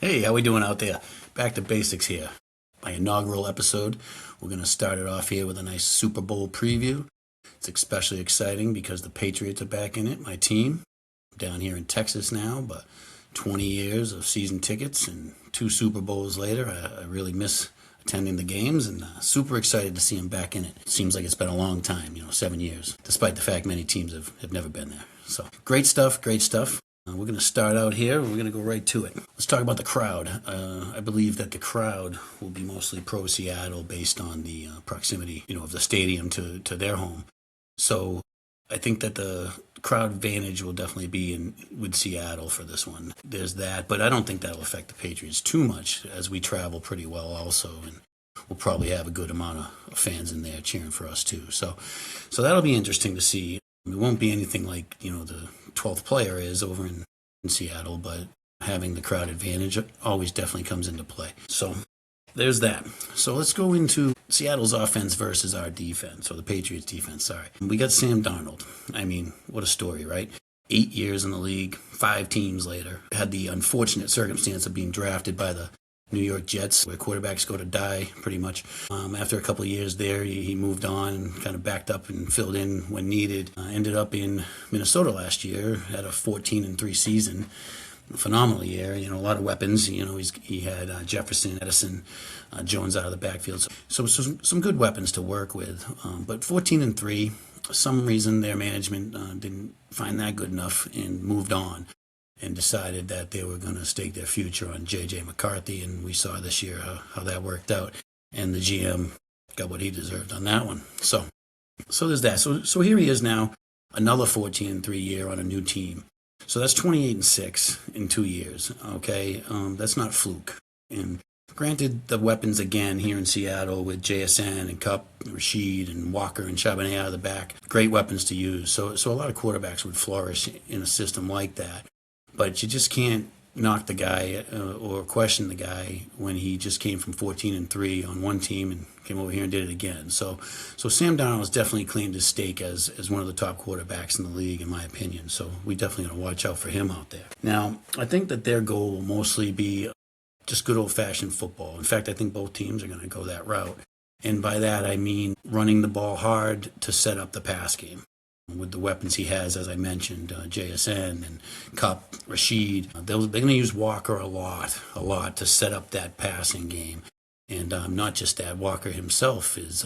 Hey, how we doing out there? Back to basics here. My inaugural episode. We're going to start it off here with a nice Super Bowl preview. It's especially exciting because the Patriots are back in it, my team. I'm down here in Texas now, but 20 years of season tickets and 2 Super Bowls later, I really miss attending the games and super excited to see them back in it. Seems like it's been a long time, 7 years, despite the fact many teams have never been there. So great stuff, great stuff. We're going to start out here. We're going to go right to it. Let's talk about the crowd. I believe that the crowd will be mostly pro-Seattle based on the proximity, of the stadium to their home. So I think that the crowd advantage will definitely be with Seattle for this one. There's that, but I don't think that'll affect the Patriots too much as we travel pretty well also, and we'll probably have a good amount of fans in there cheering for us too. So that'll be interesting to see. It won't be anything like, the 12th player is over in Seattle, but having the crowd advantage always definitely comes into play. So there's that. So let's go into Seattle's offense versus our defense, or the Patriots defense, sorry. We got Sam Darnold. I mean, what a story, right? 8 years in the league, 5 teams later. Had the unfortunate circumstance of being drafted by the New York Jets, where quarterbacks go to die, pretty much. After a couple of years there, he moved on and kind of backed up and filled in when needed. Ended up in Minnesota last year, had a 14-3 season. Phenomenal year, a lot of weapons. He had Jefferson, Edison, Jones out of the backfield. So some good weapons to work with. But 14-3, for some reason their management didn't find that good enough and moved on, and decided that they were going to stake their future on J.J. McCarthy, and we saw this year how that worked out, and the GM got what he deserved on that one. So there's that. So here he is now, another 14-3 year on a new team. So that's 28-6 in 2 years, okay? That's not fluke. And granted, the weapons again here in Seattle with JSN and Kupp, Rashid and Walker and Charbonnet out of the back, great weapons to use. So a lot of quarterbacks would flourish in a system like that. But you just can't knock the guy or question the guy when he just came from 14-3 on one team and came over here and did it again. So Sam Darnold has definitely claimed his stake as one of the top quarterbacks in the league, in my opinion. So we definitely going to watch out for him out there. Now, I think that their goal will mostly be just good old-fashioned football. In fact, I think both teams are going to go that route. And by that, I mean running the ball hard to set up the pass game. With the weapons he has, as I mentioned, JSN and Kupp, Rashid, they're going to use Walker a lot to set up that passing game. And not just that, Walker himself is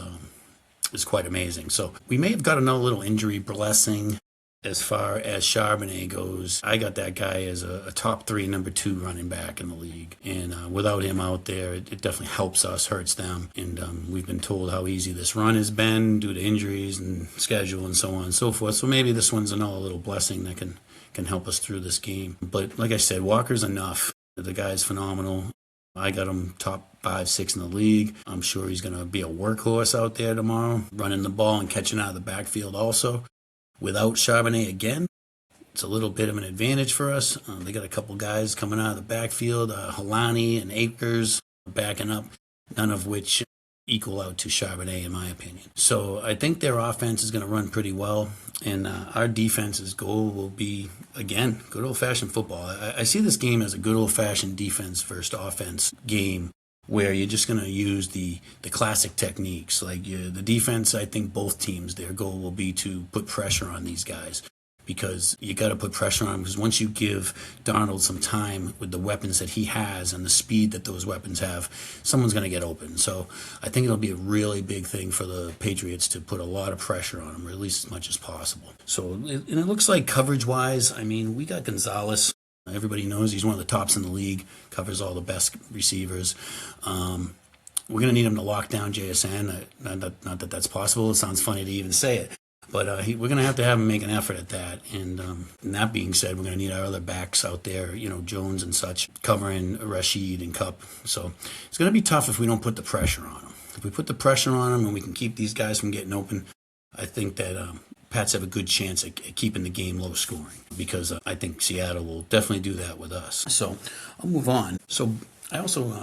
quite amazing. So we may have got another little injury blessing as far as Charbonnet goes. I got that guy as a top 3, number 2 running back in the league. And without him out there, it definitely helps us, hurts them. And we've been told how easy this run has been due to injuries and schedule and so on and so forth. So maybe this one's another little blessing that can help us through this game. But like I said, Walker's enough. The guy's phenomenal. I got him top 5, 6 in the league. I'm sure he's going to be a workhorse out there tomorrow, running the ball and catching out of the backfield also. Without Charbonnet again, it's a little bit of an advantage for us. They got a couple guys coming out of the backfield, Halani and Akers backing up, none of which equal out to Charbonnet in my opinion. So I think their offense is going to run pretty well, and our defense's goal will be, again, good old-fashioned football. I see this game as a good old-fashioned defense versus offense game, where you're just going to use the classic techniques. Like the defense, I think both teams, their goal will be to put pressure on these guys, because you got to put pressure on them, because once you give Darnold some time with the weapons that he has and the speed that those weapons have, someone's going to get open. So I think it'll be a really big thing for the Patriots to put a lot of pressure on them, or at least as much as possible. So it looks like coverage-wise, I mean, we got Gonzalez. Everybody knows he's one of the tops in the league, covers all the best receivers. We're going to need him to lock down JSN. Not that that's possible. It sounds funny to even say it. But we're going to have him make an effort at that. And that being said, we're going to need our other backs out there, Jones and such, covering Rashid and Kupp. So it's going to be tough if we don't put the pressure on them. If we put the pressure on them and we can keep these guys from getting open, I think that Pats have a good chance at keeping the game low scoring, because I think Seattle will definitely do that with us. So I'll move on. So I also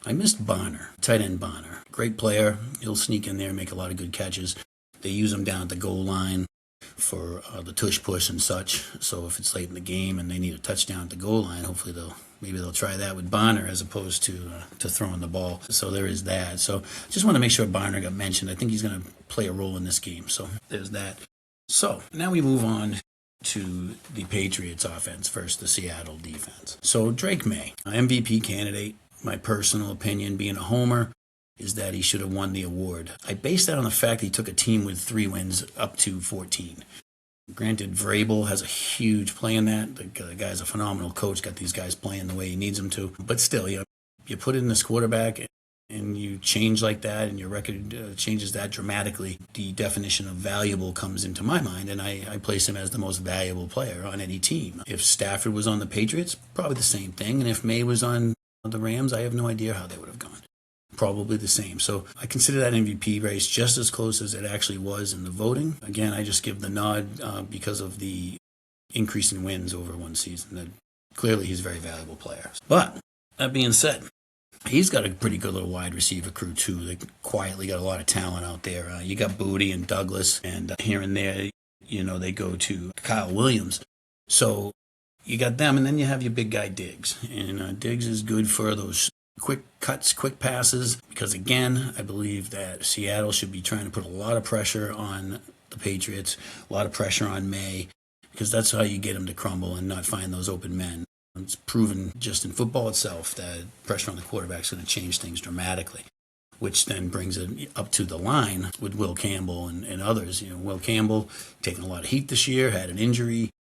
I missed Bonner, tight end Bonner. Great player. He'll sneak in there and make a lot of good catches. They use him down at the goal line. for the tush push and such. So if it's late in the game and they need a touchdown at the goal line, hopefully they'll try that with Bonner as opposed to throwing the ball. So there is that. So just want to make sure Bonner got mentioned. I think he's going to play a role in this game. So there's that. So now we move on to the Patriots offense versus the Seattle defense. So Drake May, MVP candidate, my personal opinion, being a homer, is that he should have won the award. I base that on the fact that he took a team with 3 wins up to 14. Granted, Vrabel has a huge play in that. The guy's a phenomenal coach, got these guys playing the way he needs them to. But still, you put in this quarterback and you change like that and your record changes that dramatically, the definition of valuable comes into my mind, and I place him as the most valuable player on any team. If Stafford was on the Patriots, probably the same thing. And if May was on the Rams, I have no idea how they would have gone. Probably the same. So I consider that MVP race just as close as it actually was in the voting. Again, I just give the nod because of the increase in wins over one season. That clearly he's a very valuable player. But that being said, he's got a pretty good little wide receiver crew too. They quietly got a lot of talent out there. You got Booty and Douglas, and here and there, they go to Kyle Williams. So you got them, and then you have your big guy Diggs. And Diggs is good for those quick cuts, quick passes, because again, I believe that Seattle should be trying to put a lot of pressure on the Patriots, a lot of pressure on May, because that's how you get them to crumble and not find those open men. It's proven just in football itself that pressure on the quarterback is going to change things dramatically, which then brings it up to the line with Will Campbell and others. Will Campbell taking a lot of heat this year, had an injury,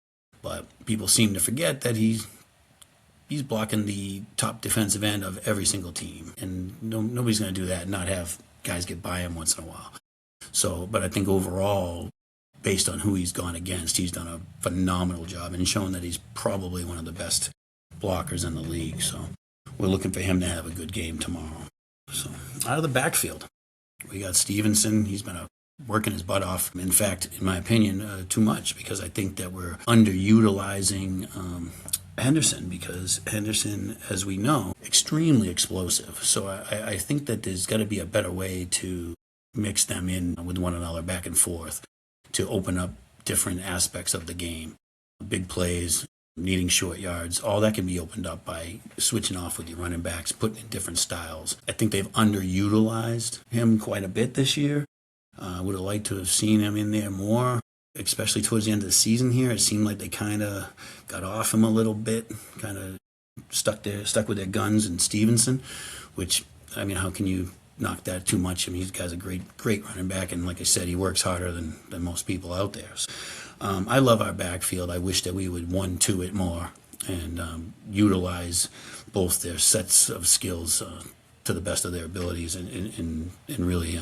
but people seem to forget that he's blocking the top defensive end of every single team. And nobody's going to do that and not have guys get by him once in a while. So, but I think overall, based on who he's gone against, he's done a phenomenal job and shown that he's probably one of the best blockers in the league. So we're looking for him to have a good game tomorrow. So out of the backfield, we got Stevenson. He's been working his butt off. In fact, in my opinion, too much, because I think that we're underutilizing Henderson, because Henderson, as we know, extremely explosive. So I think that there's got to be a better way to mix them in with one another back and forth to open up different aspects of the game. Big plays, needing short yards, all that can be opened up by switching off with your running backs, putting in different styles. I think they've underutilized him quite a bit this year. Would have liked to have seen him in there more, especially towards the end of the season here. It seemed like they kind of got off him a little bit, kind of stuck with their guns in Stevenson, which, I mean, how can you knock that too much? I mean, this guy's a great running back, and like I said, he works harder than most people out there. So, I love our backfield. I wish that we would 1-2 it more and utilize both their sets of skills to the best of their abilities and really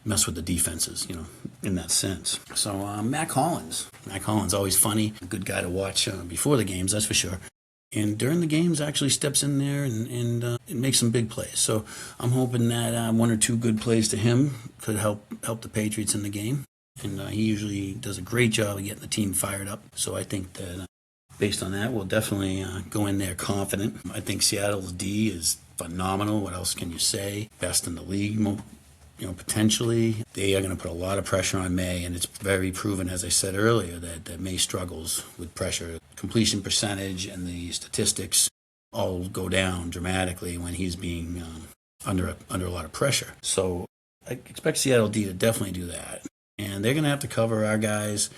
mess with the defenses, in that sense. So Mac Hollins, always funny, a good guy to watch before the games, that's for sure. And during the games, actually steps in there and makes some big plays. So I'm hoping that 1 or 2 good plays to him could help the Patriots in the game. And he usually does a great job of getting the team fired up. So I think that based on that, we'll definitely go in there confident. I think Seattle's D is phenomenal. What else can you say? Best in the league, potentially. They are going to put a lot of pressure on May, and it's very proven, as I said earlier, that May struggles with pressure. Completion percentage and the statistics all go down dramatically when he's being under a lot of pressure. So I expect Seattle D to definitely do that. And they're going to have to cover our guys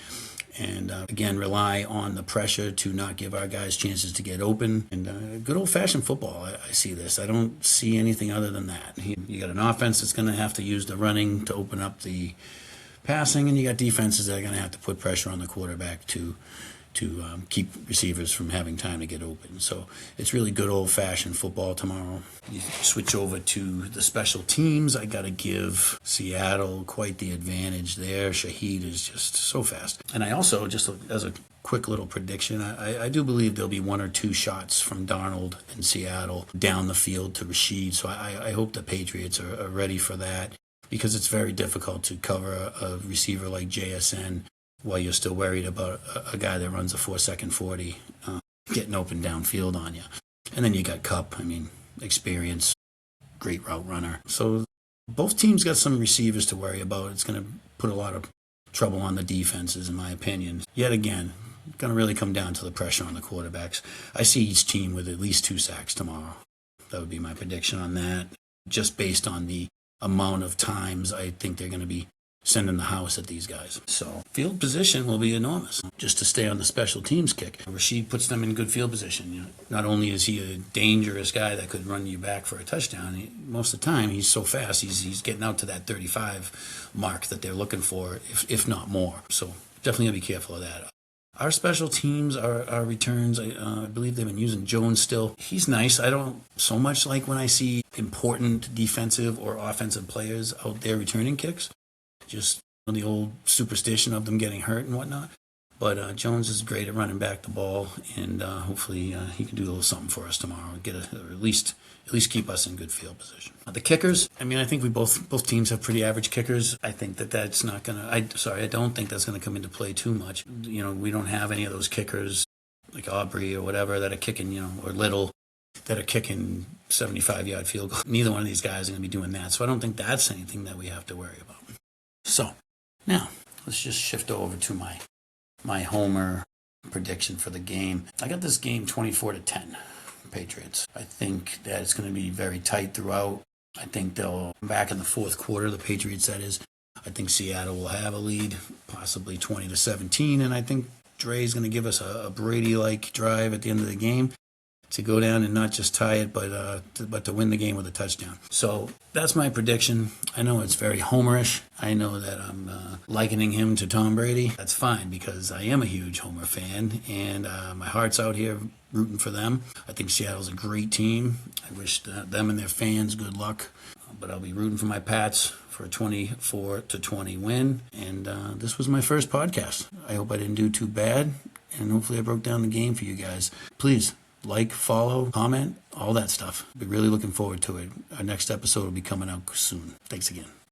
and, again, rely on the pressure to not give our guys chances to get open. And good old-fashioned football, I see this. I don't see anything other than that. You got an offense that's going to have to use the running to open up the passing, and you got defenses that are going to have to put pressure on the quarterback to keep receivers from having time to get open. So it's really good old-fashioned football tomorrow. You switch over to the special teams. I got to give Seattle quite the advantage there. Shaheed is just so fast. And I also, just as a quick little prediction, I do believe there'll be 1 or 2 shots from Darnold in Seattle down the field to Rashid. So I hope the Patriots are ready for that, because it's very difficult to cover a receiver like JSN while you're still worried about a guy that runs a 4-second 40 getting open downfield on you. And then you got Kupp, experience, great route runner. So both teams got some receivers to worry about. It's going to put a lot of trouble on the defenses, in my opinion. Yet again, going to really come down to the pressure on the quarterbacks. I see each team with at least 2 sacks tomorrow. That would be my prediction on that, just based on the amount of times I think they're going to be sending the house at these guys. So field position will be enormous. Just to stay on the special teams kick, Rashid puts them in good field position. Not only is he a dangerous guy that could run you back for a touchdown, most of the time he's so fast, he's getting out to that 35 mark that they're looking for, if not more. So definitely gotta be careful of that. Our special teams, our returns, I believe they've been using Jones still. He's nice. I don't so much like when I see important defensive or offensive players out there returning kicks. Just the old superstition of them getting hurt and whatnot. But Jones is great at running back the ball, and hopefully he can do a little something for us tomorrow and get or at least keep us in good field position. The kickers, I mean, I think we both teams have pretty average kickers. I think that's not gonna. I don't think that's gonna come into play too much. We don't have any of those kickers like Aubrey or whatever that are kicking, or Little that are kicking 75-yard field goals. Neither one of these guys are gonna be doing that, so I don't think that's anything that we have to worry about. So now let's just shift over to my homer prediction for the game. I got this game 24-10, Patriots. I think that it's going to be very tight throughout. I think they'll come back in the fourth quarter, the Patriots that is. I think Seattle will have a lead, possibly 20-17, and I think Dre's going to give us a Brady-like drive at the end of the game to go down and not just tie it, but to win the game with a touchdown. So that's my prediction. I know it's very homerish. I know that I'm likening him to Tom Brady. That's fine because I am a huge Homer fan, and my heart's out here rooting for them. I think Seattle's a great team. I wish them and their fans good luck, but I'll be rooting for my Pats for a 24-20 win. And this was my first podcast. I hope I didn't do too bad, and hopefully I broke down the game for you guys. Please like, follow, comment, all that stuff. Be really looking forward to it. Our next episode will be coming out soon. Thanks again.